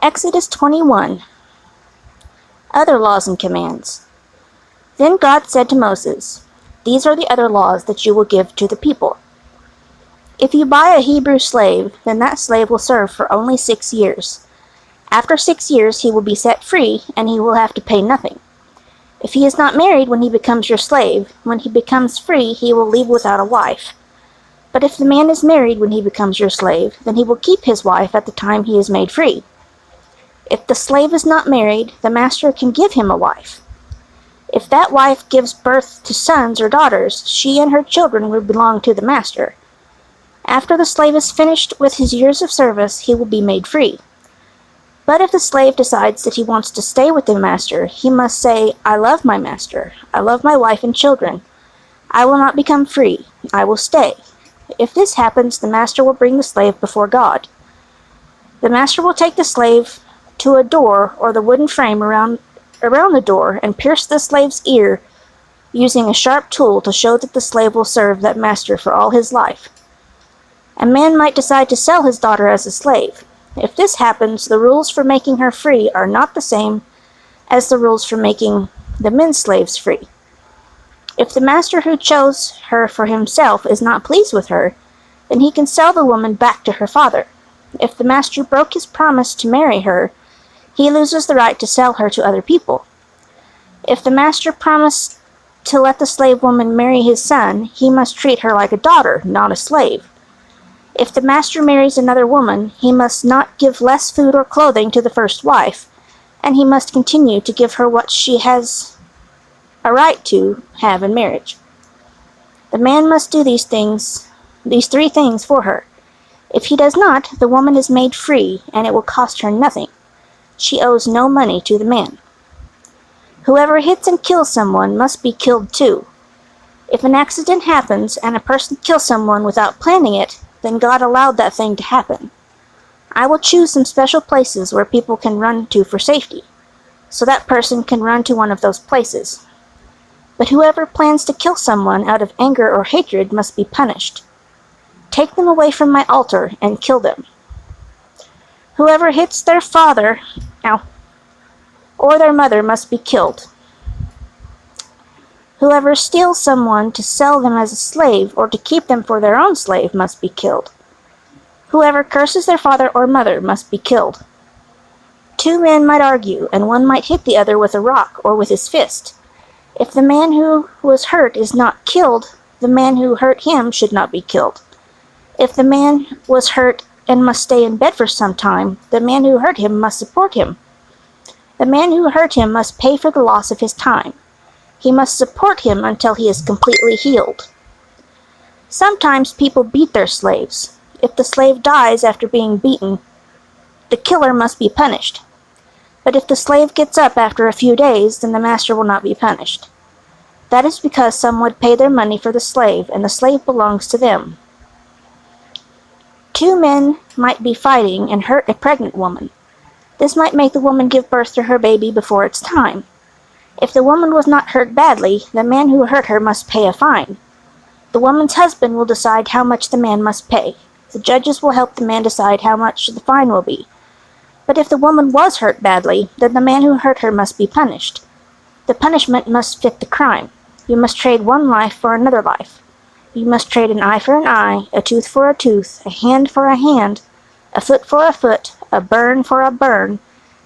Exodus 21. Other laws and commands. Then God said to Moses, "These are the other laws that you will give to the people. If you buy a Hebrew slave, then that slave will serve for only 6 years. After 6 years he will be set free, and he will have to pay nothing. If he is not married when he becomes your slave, when he becomes free he will leave without a wife. But if the man is married when he becomes your slave, then he will keep his wife at the time he is made free. If the slave is not married, the master can give him a wife. If that wife gives birth to sons or daughters, she and her children will belong to the master. After the slave is finished with his years of service, he will be made free. But if the slave decides that he wants to stay with the master, he must say, 'I love my master. I love my wife and children. I will not become free. I will stay.' If this happens, the master will bring the slave before God. The master will take the slave to a door or the wooden frame around the door and pierce the slave's ear using a sharp tool to show that the slave will serve that master for all his life. A man might decide to sell his daughter as a slave. If this happens, the rules for making her free are not the same as the rules for making the men slaves free. If the master who chose her for himself is not pleased with her, then he can sell the woman back to her father. If the master broke his promise to marry her, he loses the right to sell her to other people. If the master promised to let the slave woman marry his son, he must treat her like a daughter, not a slave. If the master marries another woman, he must not give less food or clothing to the first wife, and he must continue to give her what she has a right to have in marriage. The man must do these 3 things for her. If he does not, the woman is made free, and it will cost her nothing. She owes no money to the man. Whoever hits and kills someone must be killed too. If an accident happens and a person kills someone without planning it, then God allowed that thing to happen. I will choose some special places where people can run to for safety, so that person can run to one of those places. But whoever plans to kill someone out of anger or hatred must be punished. Take them away from my altar and kill them. Whoever hits their father or their mother must be killed. Whoever steals someone to sell them as a slave or to keep them for their own slave must be killed. Whoever curses their father or mother must be killed. 2 men might argue, and one might hit the other with a rock or with his fist. If the man who was hurt is not killed, the man who hurt him should not be killed. If the man was hurt and must stay in bed for some time, the man who hurt him must support him. The man who hurt him must pay for the loss of his time. He must support him until he is completely healed. Sometimes people beat their slaves. If the slave dies after being beaten, the killer must be punished. But if the slave gets up after a few days, then the master will not be punished. That is because some would pay their money for the slave, and the slave belongs to them. 2 men might be fighting and hurt a pregnant woman. This might make the woman give birth to her baby before its time. If the woman was not hurt badly, the man who hurt her must pay a fine. The woman's husband will decide how much the man must pay. The judges will help the man decide how much the fine will be. But if the woman was hurt badly, then the man who hurt her must be punished. The punishment must fit the crime. You must trade one life for another life. You must trade an eye for an eye, a tooth for a tooth, a hand for a hand, a foot for a foot, a burn for a burn,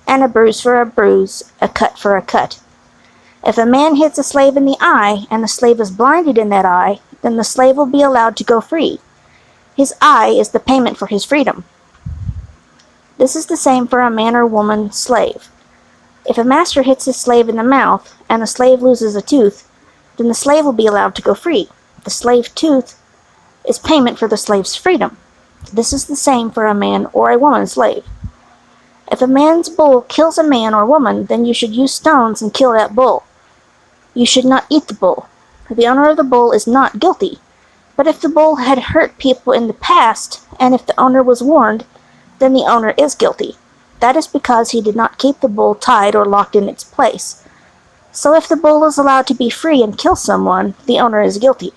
and a bruise for a bruise, a cut for a cut. If a man hits a slave in the eye, and the slave is blinded in that eye, then the slave will be allowed to go free. His eye is the payment for his freedom. This is the same for a man or woman slave. If a master hits his slave in the mouth, and the slave loses a tooth, then the slave will be allowed to go free. The slave tooth is payment for the slave's freedom. This is the same for a man or a woman slave. If a man's bull kills a man or woman, then you should use stones and kill that bull. You should not eat the bull. The owner of the bull is not guilty. But if the bull had hurt people in the past, and if the owner was warned, then the owner is guilty. That is because he did not keep the bull tied or locked in its place. So if the bull is allowed to be free and kill someone, the owner is guilty.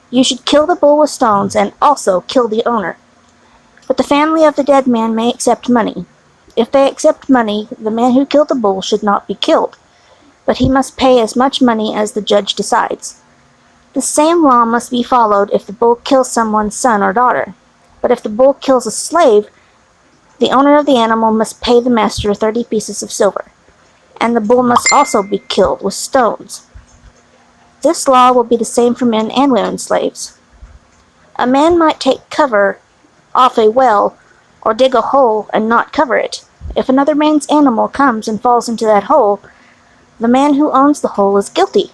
You should kill the bull with stones and also kill the owner. But the family of the dead man may accept money. If they accept money, the man who killed the bull should not be killed, but he must pay as much money as the judge decides. The same law must be followed if the bull kills someone's son or daughter. But if the bull kills a slave, the owner of the animal must pay the master 30 pieces of silver, and the bull must also be killed with stones. This law will be the same for men and women slaves. A man might take cover off a well or dig a hole and not cover it. If another man's animal comes and falls into that hole, the man who owns the hole is guilty.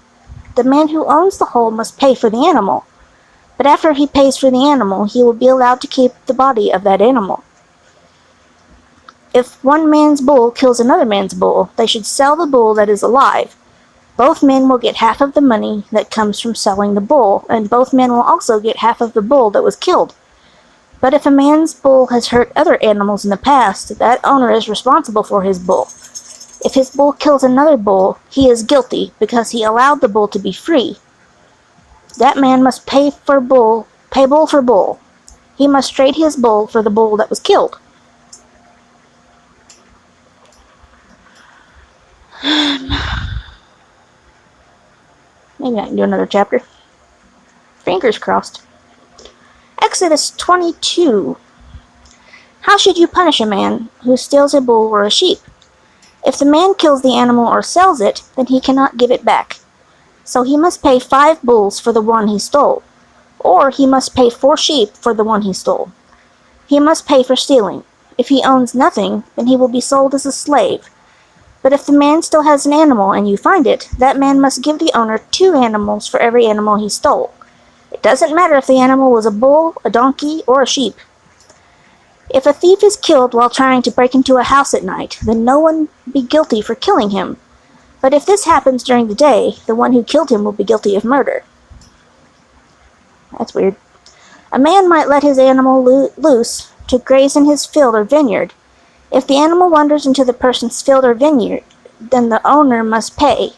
The man who owns the hole must pay for the animal, but after he pays for the animal, he will be allowed to keep the body of that animal. If one man's bull kills another man's bull, they should sell the bull that is alive. Both men will get half of the money that comes from selling the bull, and both men will also get half of the bull that was killed. But if a man's bull has hurt other animals in the past, that owner is responsible for his bull. If his bull kills another bull, he is guilty because he allowed the bull to be free. That man must pay bull for bull. He must trade his bull for the bull that was killed. Maybe I can do another chapter. Fingers crossed. Exodus 22. How should you punish a man who steals a bull or a sheep? If the man kills the animal or sells it, then he cannot give it back. So he must pay 5 bulls for the one he stole, or he must pay 4 sheep for the one he stole. He must pay for stealing. If he owns nothing, then he will be sold as a slave. But if the man still has an animal and you find it, that man must give the owner 2 animals for every animal he stole. It doesn't matter if the animal was a bull, a donkey, or a sheep. If a thief is killed while trying to break into a house at night, then no one be guilty for killing him. But if this happens during the day, the one who killed him will be guilty of murder. That's weird. A man might let his animal loose to graze in his field or vineyard. If the animal wanders into the person's field or vineyard, then the owner must pay.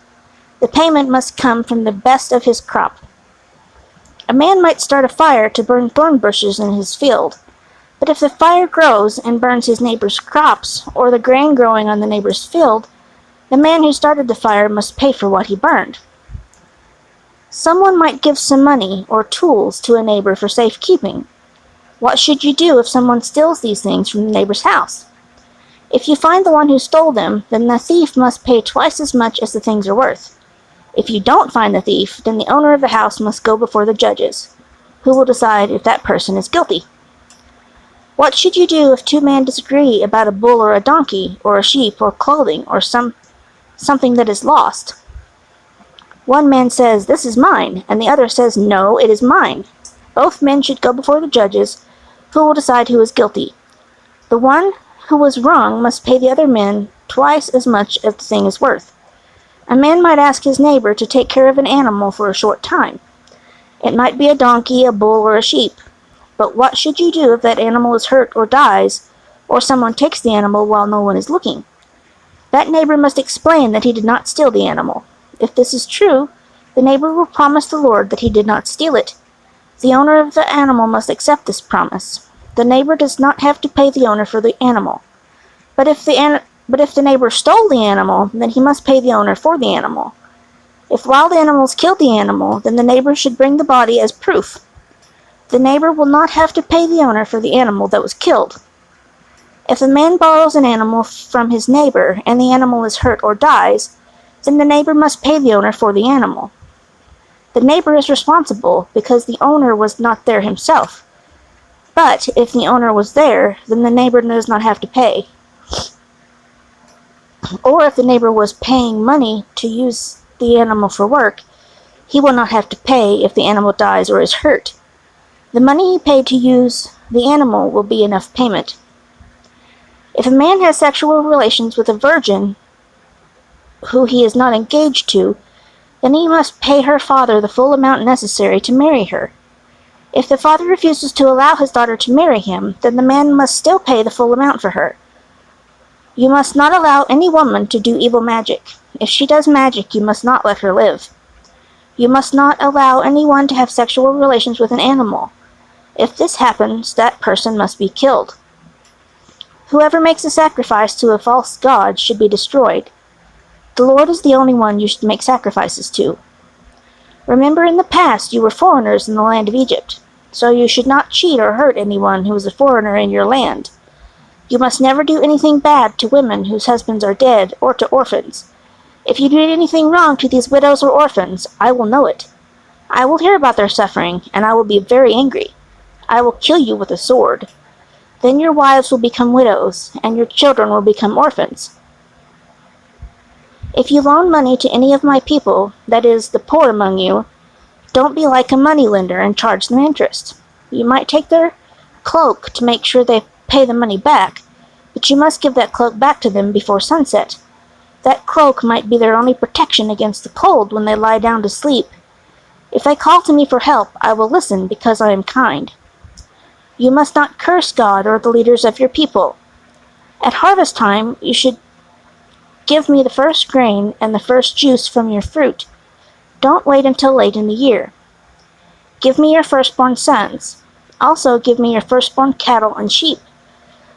The payment must come from the best of his crop. A man might start a fire to burn thorn bushes in his field. But if the fire grows and burns his neighbor's crops, or the grain growing on the neighbor's field, the man who started the fire must pay for what he burned. Someone might give some money or tools to a neighbor for safekeeping. What should you do if someone steals these things from the neighbor's house? If you find the one who stole them, then the thief must pay twice as much as the things are worth. If you don't find the thief, then the owner of the house must go before the judges, who will decide if that person is guilty. What should you do if 2 men disagree about a bull or a donkey, or a sheep, or clothing, or something that is lost? One man says, "This is mine," and the other says, "No, it is mine." Both men should go before the judges, who will decide who is guilty. The one who was wrong must pay the other men twice as much as the thing is worth. A man might ask his neighbor to take care of an animal for a short time. It might be a donkey, a bull, or a sheep. But what should you do if that animal is hurt or dies, or someone takes the animal while no one is looking? That neighbor must explain that he did not steal the animal. If this is true, the neighbor will promise the Lord that he did not steal it. The owner of the animal must accept this promise. The neighbor does not have to pay the owner for the animal. But if the neighbor stole the animal, then he must pay the owner for the animal. If wild animals killed the animal, then the neighbor should bring the body as proof. The neighbor will not have to pay the owner for the animal that was killed. If a man borrows an animal from his neighbor and the animal is hurt or dies, then the neighbor must pay the owner for the animal. The neighbor is responsible because the owner was not there himself. But if the owner was there, then the neighbor does not have to pay. Or if the neighbor was paying money to use the animal for work, he will not have to pay if the animal dies or is hurt. The money he paid to use the animal will be enough payment. If a man has sexual relations with a virgin who he is not engaged to, then he must pay her father the full amount necessary to marry her. If the father refuses to allow his daughter to marry him, then the man must still pay the full amount for her. You must not allow any woman to do evil magic. If she does magic, you must not let her live. You must not allow anyone to have sexual relations with an animal. If this happens, that person must be killed. Whoever makes a sacrifice to a false god should be destroyed. The Lord is the only one you should make sacrifices to. Remember, in the past you were foreigners in the land of Egypt, so you should not cheat or hurt anyone who is a foreigner in your land. You must never do anything bad to women whose husbands are dead, or to orphans. If you do anything wrong to these widows or orphans, I will know it. I will hear about their suffering, and I will be very angry. I will kill you with a sword. Then your wives will become widows, and your children will become orphans. If you loan money to any of my people, that is, the poor among you, don't be like a moneylender and charge them interest. You might take their cloak to make sure they pay the money back, but you must give that cloak back to them before sunset. That cloak might be their only protection against the cold when they lie down to sleep. If they call to me for help, I will listen because I am kind. You must not curse God or the leaders of your people. At harvest time, you should give me the first grain and the first juice from your fruit. Don't wait until late in the year. Give me your firstborn sons. Also give me your firstborn cattle and sheep.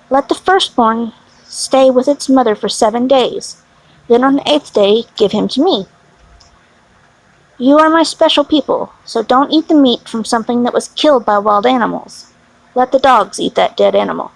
Let the firstborn stay with its mother for 7 days. Then on the 8th day, give him to me. You are my special people, so don't eat the meat from something that was killed by wild animals. Let the dogs eat that dead animal.